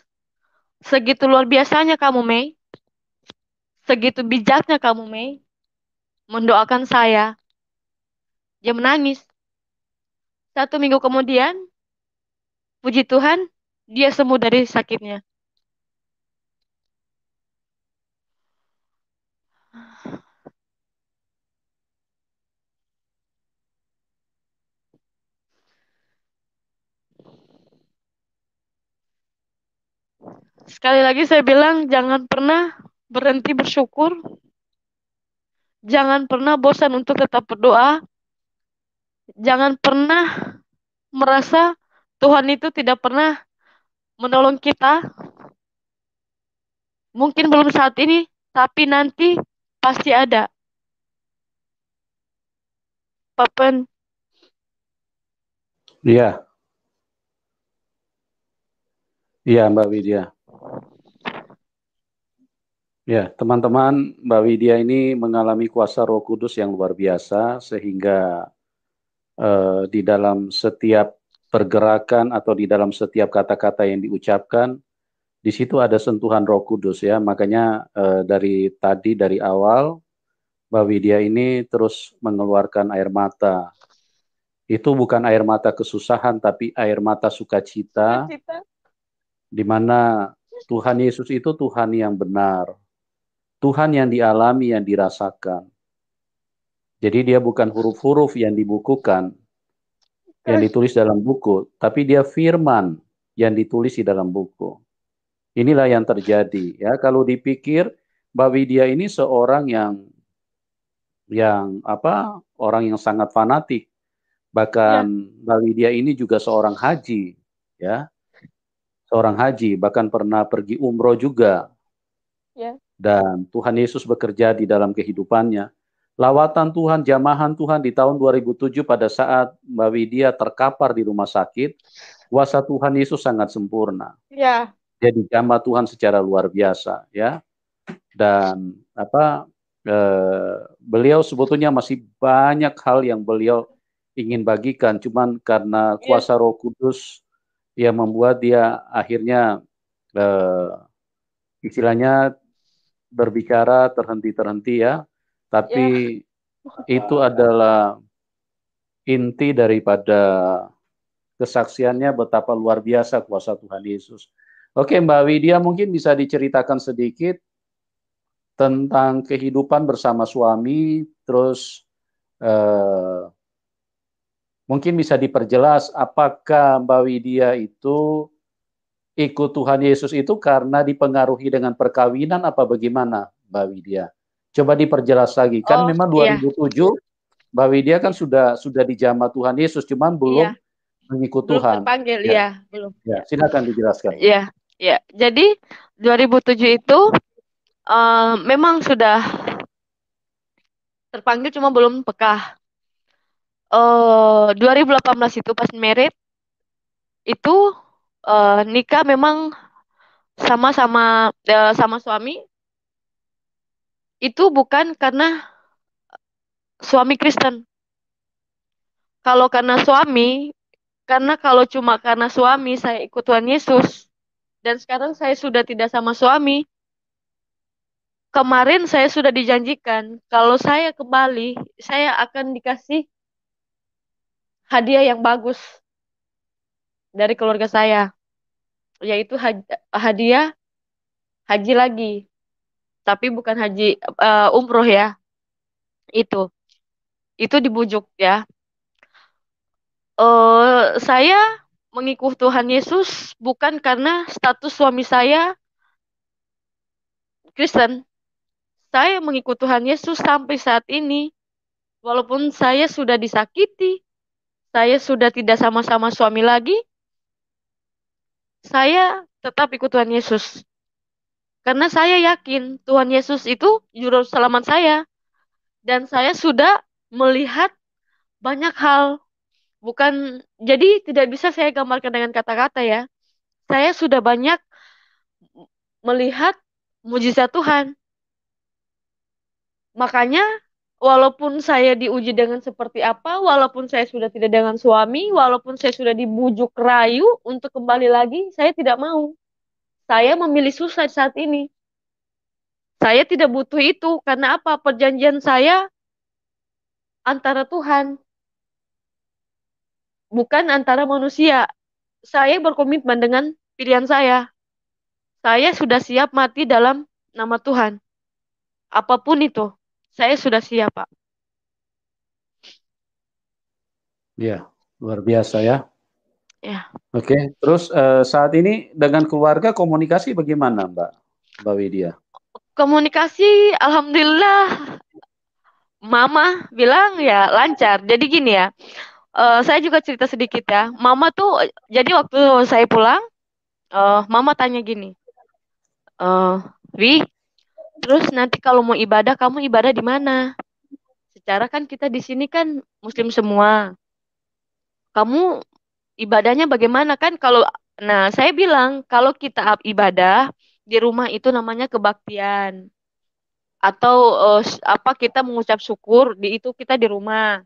Segitu luar biasanya kamu, Mei. Segitu bijaknya kamu, Mei, mendoakan saya. Dia menangis. 1 minggu kemudian, puji Tuhan, dia sembuh dari sakitnya. Sekali lagi saya bilang, jangan pernah berhenti bersyukur. Jangan pernah bosan untuk tetap berdoa. Jangan pernah merasa Tuhan itu tidak pernah menolong kita. Mungkin belum saat ini, tapi nanti pasti ada. Papen. Iya, iya Mbak Widya. Ya, teman-teman, Mbak Widya ini mengalami kuasa Roh Kudus yang luar biasa sehingga di dalam setiap pergerakan atau di dalam setiap kata-kata yang diucapkan, di situ ada sentuhan Roh Kudus ya. Makanya dari tadi dari awal Mbak Widya ini terus mengeluarkan air mata. Itu bukan air mata kesusahan tapi air mata sukacita, Sukacita. di mana Tuhan Yesus itu Tuhan yang benar. Tuhan yang dialami, yang dirasakan. Jadi dia bukan huruf-huruf yang dibukukan, yang ditulis dalam buku, tapi dia firman yang ditulis di dalam buku. Inilah yang terjadi ya. Kalau dipikir Mbak Widya ini seorang yang apa? Orang yang sangat fanatik. Bahkan Ya, Mbak Widya ini juga seorang haji ya. Seorang haji, bahkan pernah pergi umroh juga. ya, Dan Tuhan Yesus bekerja di dalam kehidupannya. Lawatan Tuhan, jamahan Tuhan di tahun 2007 pada saat Mbak Widya terkapar di rumah sakit, kuasa Tuhan Yesus sangat sempurna. ya, Dia dijamah Tuhan secara luar biasa, ya. Dan beliau sebetulnya masih banyak hal yang beliau ingin bagikan, cuman karena ya, kuasa Roh Kudus yang membuat dia akhirnya eh, istilahnya berbicara terhenti-terhenti ya. ya. Tapi itu adalah inti daripada kesaksiannya betapa luar biasa kuasa Tuhan Yesus. Oke, Mbak Widya mungkin bisa diceritakan sedikit tentang kehidupan bersama suami, terus mungkin bisa diperjelas apakah Mbak Widya itu ikut Tuhan Yesus itu karena dipengaruhi dengan perkawinan apa bagaimana, Mbak Widya? Coba diperjelas lagi. Kan Oh, memang iya, 2007 Mbak Widya kan sudah dijamah Tuhan Yesus, cuman belum iya. mengikut Belum Tuhan. terpanggil, Ya, iya, belum. ya, silakan dijelaskan. Iya, iya. Jadi 2007 itu memang sudah terpanggil cuma belum peka. 2018 itu pas merit itu nikah memang sama suami itu bukan karena suami Kristen. Kalau karena suami, karena kalau cuma karena suami saya ikut Tuhan Yesus dan sekarang saya sudah tidak sama suami. Kemarin saya sudah dijanjikan kalau saya kembali, saya akan dikasih hadiah yang bagus dari keluarga saya, yaitu hadiah haji lagi, tapi bukan haji umroh ya. Itu itu dibujuk ya. Saya mengikut Tuhan Yesus bukan karena status suami saya Kristen. Saya mengikut Tuhan Yesus sampai saat ini, walaupun saya sudah disakiti, saya sudah tidak sama-sama suami lagi, saya tetap ikut Tuhan Yesus. Karena saya yakin Tuhan Yesus itu juru selamat saya. Dan saya sudah melihat banyak hal. Bukan, jadi tidak bisa saya gambarkan dengan kata-kata ya. Saya sudah banyak melihat mujizat Tuhan. Makanya walaupun saya diuji dengan seperti apa, walaupun saya sudah tidak dengan suami, walaupun saya sudah dibujuk rayu untuk kembali lagi, saya tidak mau. Saya memilih susah saat ini. Saya tidak butuh itu karena apa? Perjanjian saya antara Tuhan, bukan antara manusia. Saya berkomitmen dengan pilihan saya. Saya sudah siap mati dalam nama Tuhan. Apapun itu, saya sudah siap, Pak. Ya, luar biasa ya. Ya. Oke, terus saat ini dengan keluarga komunikasi bagaimana, Mbak Widya? Komunikasi, alhamdulillah, Mama bilang ya lancar. Jadi gini ya, saya juga cerita sedikit ya. Mama tuh, jadi waktu saya pulang, Mama tanya gini, eh Wi, terus nanti kalau mau ibadah, kamu ibadah di mana? Secara kan kita di sini kan Muslim semua. Kamu ibadahnya bagaimana kan? Nah saya bilang kalau kita ibadah di rumah itu namanya kebaktian atau apa kita mengucap syukur di itu kita di rumah.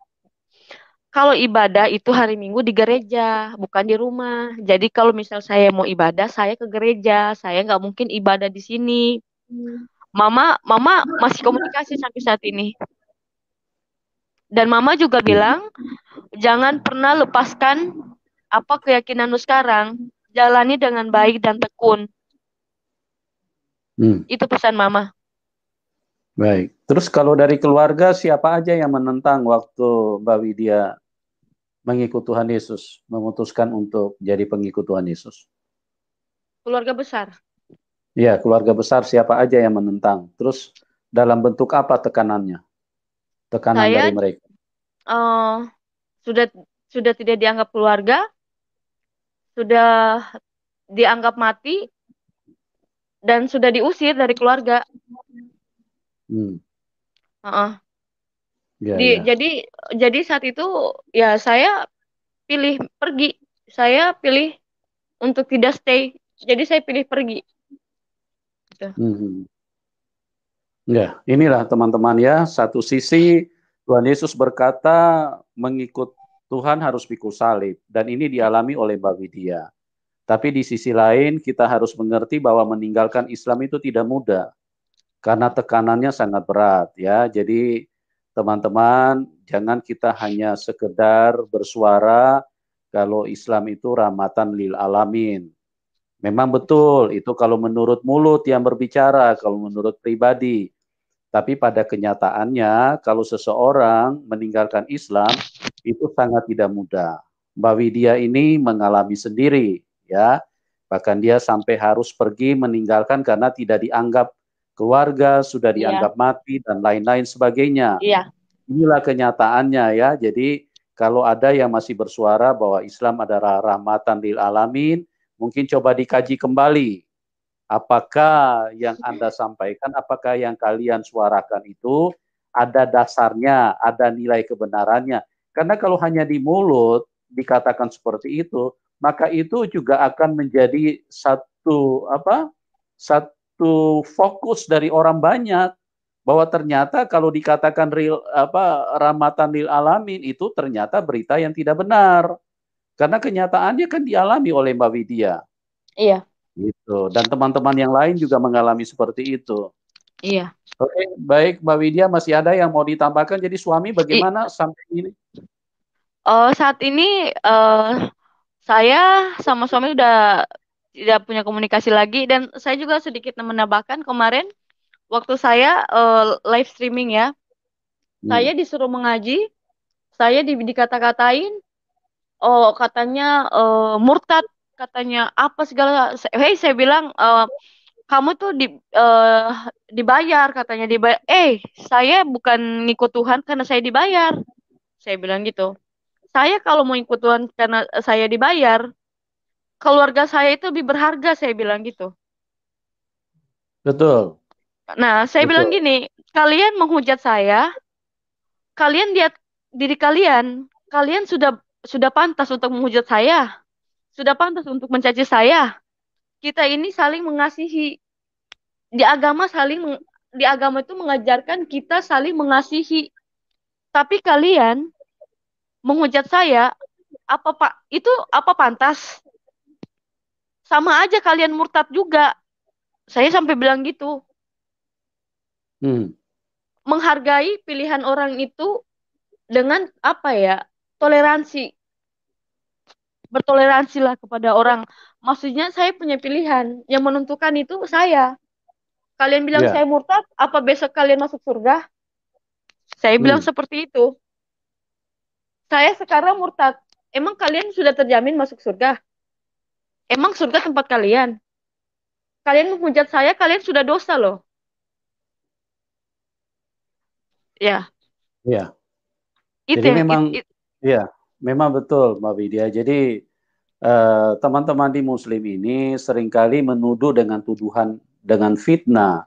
Kalau ibadah itu hari Minggu di gereja, bukan di rumah. Jadi kalau misal saya mau ibadah, saya ke gereja. Saya nggak mungkin ibadah di sini. Mama masih komunikasi sampai saat ini. Dan Mama juga Ya. bilang, jangan pernah lepaskan apa keyakinanmu sekarang. Jalani dengan baik dan tekun. Hmm, Itu pesan Mama. baik. Terus kalau dari keluarga siapa aja yang menentang waktu Mbak Widya mengikut Tuhan Yesus, memutuskan untuk jadi pengikut Tuhan Yesus? Keluarga besar. Ya, keluarga besar siapa aja yang menentang? Terus dalam bentuk apa tekanannya? Tekanan dari Saya mereka. eh, sudah sudah tidak dianggap keluarga, sudah dianggap mati, dan sudah diusir dari keluarga. Hmm, Heeh. ya, ya. Jadi saat itu ya saya pilih pergi. Saya pilih untuk tidak stay. Jadi saya pilih pergi. Gitu. Hmm. Ya, inilah teman-teman ya, satu sisi Tuhan Yesus berkata mengikut Tuhan harus pikul salib, dan ini dialami oleh Mbak Widya. Tapi di sisi lain kita harus mengerti bahwa meninggalkan Islam itu tidak mudah, karena tekanannya sangat berat ya. Jadi teman-teman, jangan kita hanya sekedar bersuara kalau Islam itu rahmatan lil alamin. Memang betul, itu kalau menurut mulut yang berbicara, kalau menurut pribadi. Tapi pada kenyataannya, kalau seseorang meninggalkan Islam, itu sangat tidak mudah. Mbak Widya ini mengalami sendiri, ya. Bahkan dia sampai harus pergi meninggalkan karena tidak dianggap keluarga, sudah Iya, dianggap mati, dan lain-lain sebagainya. iya, Inilah kenyataannya ya. Jadi kalau ada yang masih bersuara bahwa Islam adalah rahmatan lil alamin, mungkin coba dikaji kembali. Apakah yang Anda sampaikan, apakah yang kalian suarakan itu ada dasarnya, ada nilai kebenarannya. Karena kalau hanya di mulut dikatakan seperti itu, maka itu juga akan menjadi satu fokus dari orang banyak, bahwa ternyata kalau dikatakan real rahmatan lil alamin itu ternyata berita yang tidak benar. Karena kenyataannya kan dialami oleh Mbak Widya. iya, Gitu. Dan teman-teman yang lain juga mengalami seperti itu. iya. Oke, baik Mbak Widya, masih ada yang mau ditambahkan? Jadi suami I, bagaimana sampai ini? saat ini saya sama suami udah tidak punya komunikasi lagi dan saya juga sedikit menambahkan kemarin waktu saya live streaming ya, Hmm. saya disuruh mengaji, saya dikata-katain, oh katanya murtad, katanya apa segala. Hei, saya bilang kamu tuh eh, dibayar, katanya dibayar. Saya bukan ngikut Tuhan karena saya dibayar. Saya bilang gitu. Saya kalau mau ikut Tuhan karena saya dibayar, keluarga saya itu lebih berharga, saya bilang gitu. Betul, Nah, saya bilang betul. gini, kalian menghujat saya, kalian lihat diri kalian, kalian sudah pantas untuk menghujat saya, sudah pantas untuk mencaci saya. Kita ini saling mengasihi. Di agama di agama itu mengajarkan kita saling mengasihi. Tapi kalian menghujat saya, apa Pak? Itu apa pantas? Sama aja kalian murtad juga. Saya sampai bilang gitu. Hmm. Menghargai pilihan orang itu dengan apa ya? Toleransi. Bertoleransilah kepada orang. Maksudnya saya punya pilihan. Yang menentukan itu saya. Kalian bilang Ya. saya murtad, apa besok kalian masuk surga? Saya bilang Hmm. seperti itu. Saya sekarang murtad. Emang kalian sudah terjamin masuk surga? Emang surga tempat kalian? Kalian menghujat saya, kalian sudah dosa loh. Ya, Ya. itu Jadi yang memang, ya, memang betul, Mbak Widya. Jadi teman-teman di Muslim ini seringkali menuduh dengan tuduhan, dengan fitnah,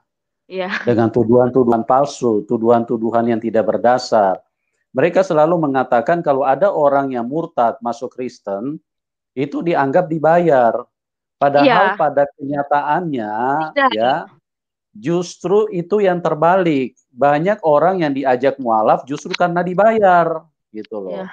ya, dengan tuduhan-tuduhan palsu, tuduhan-tuduhan yang tidak berdasar. Mereka selalu mengatakan kalau ada orang yang murtad masuk Kristen, itu dianggap dibayar. Padahal iya, pada kenyataannya, tidak. ya, justru itu yang terbalik. Banyak orang yang diajak mualaf justru karena dibayar, gitu loh. Ya,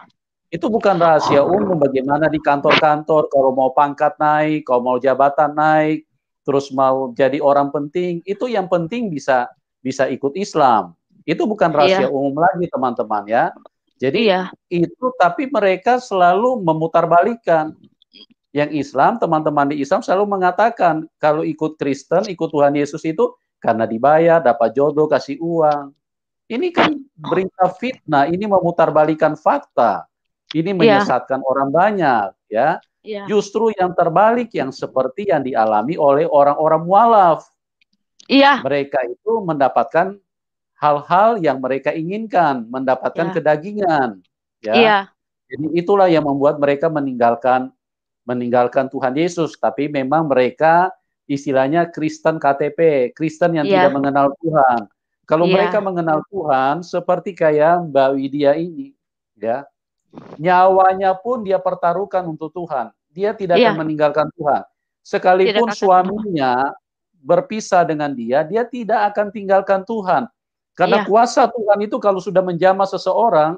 Itu bukan rahasia umum bagaimana di kantor-kantor kalau mau pangkat naik, kalau mau jabatan naik, terus mau jadi orang penting, itu yang penting bisa bisa ikut Islam. Itu bukan rahasia iya, umum lagi teman-teman ya. Jadi iya, itu tapi mereka selalu memutarbalikkan. Yang Islam, teman-teman di Islam selalu mengatakan kalau ikut Kristen, ikut Tuhan Yesus itu karena dibayar, dapat jodoh, kasih uang. Ini kan berita fitnah, ini memutarbalikkan fakta. Ini iya, menyesatkan orang banyak, ya. iya, Justru yang terbalik yang seperti yang dialami oleh orang-orang mualaf. iya, Mereka itu mendapatkan hal-hal yang mereka inginkan, mendapatkan iya, kedagingan, ya. iya, Jadi itulah yang membuat mereka meninggalkan Tuhan Yesus, tapi memang mereka istilahnya Kristen KTP, Kristen yang tidak iya, mengenal Tuhan. Kalau mereka iya, mengenal Tuhan, seperti kayak Mbak Widya ini, ya, nyawanya pun dia pertaruhkan untuk Tuhan. Dia tidak akan iya, meninggalkan Tuhan. tidak Sekalipun akan pernah. suaminya berpisah dengan dia tidak akan tinggalkan Tuhan. Karena Iya, kuasa Tuhan itu kalau sudah menjamah seseorang,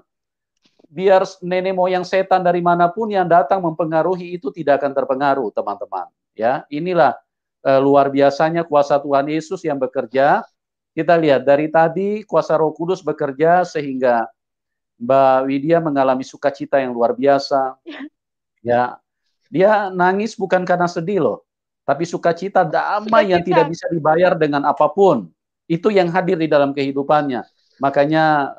biar nenek moyang setan dari manapun yang datang mempengaruhi itu tidak akan terpengaruh, teman-teman. Ya, inilah luar biasanya kuasa Tuhan Yesus yang bekerja. Kita lihat dari tadi kuasa Roh Kudus bekerja sehingga Mbak Widya mengalami sukacita yang luar biasa. Ya, dia nangis bukan karena sedih loh, tapi sukacita damai yang tidak sukacita. bisa dibayar dengan apapun. Itu yang hadir di dalam kehidupannya. Makanya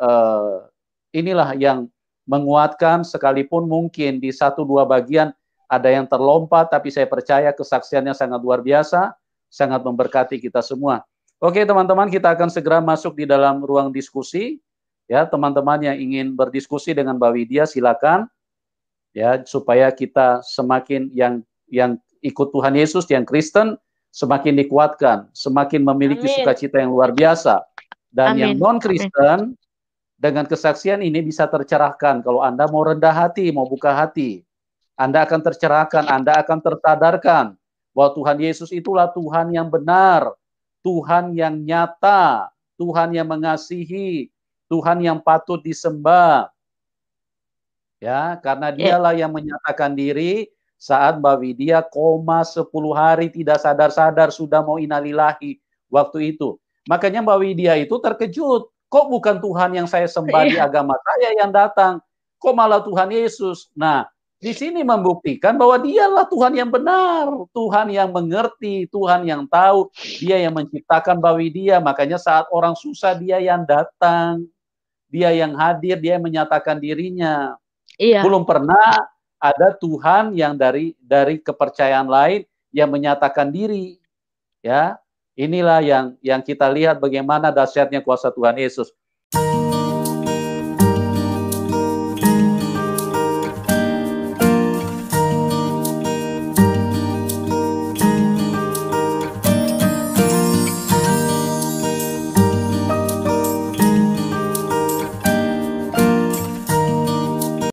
inilah yang menguatkan sekalipun mungkin di satu dua bagian ada yang terlompat, tapi saya percaya kesaksiannya sangat luar biasa, sangat memberkati kita semua. Oke teman-teman, kita akan segera masuk di dalam ruang diskusi. Ya, teman-teman yang ingin berdiskusi dengan Mbak Widya silakan ya supaya kita semakin yang ikut Tuhan Yesus yang Kristen semakin dikuatkan, semakin memiliki Amin, sukacita yang luar biasa. Dan yang amin, non amin. Kristen dengan kesaksian ini bisa tercerahkan. Kalau Anda mau rendah hati, mau buka hati, Anda akan tercerahkan, Anda akan tersadarkan bahwa Tuhan Yesus itulah Tuhan yang benar, Tuhan yang nyata, Tuhan yang mengasihi, Tuhan yang patut disembah. Ya, karena Ya, dialah yang menyatakan diri saat Mbak Widya koma 10 hari tidak sadar-sadar sudah mau innalillahi waktu itu. Makanya Mbak Widya itu terkejut. Kok bukan Tuhan yang saya sembah di iya, agama saya yang datang? Kok malah Tuhan Yesus? Nah, di sini membuktikan bahwa dialah Tuhan yang benar, Tuhan yang mengerti, Tuhan yang tahu, dia yang menciptakan Mbak Widya. Makanya saat orang susah dia yang datang, dia yang hadir, dia yang menyatakan dirinya. iya, Belum pernah ada Tuhan yang dari kepercayaan lain yang menyatakan diri, ya. Inilah yang kita lihat bagaimana dahsyatnya kuasa Tuhan Yesus.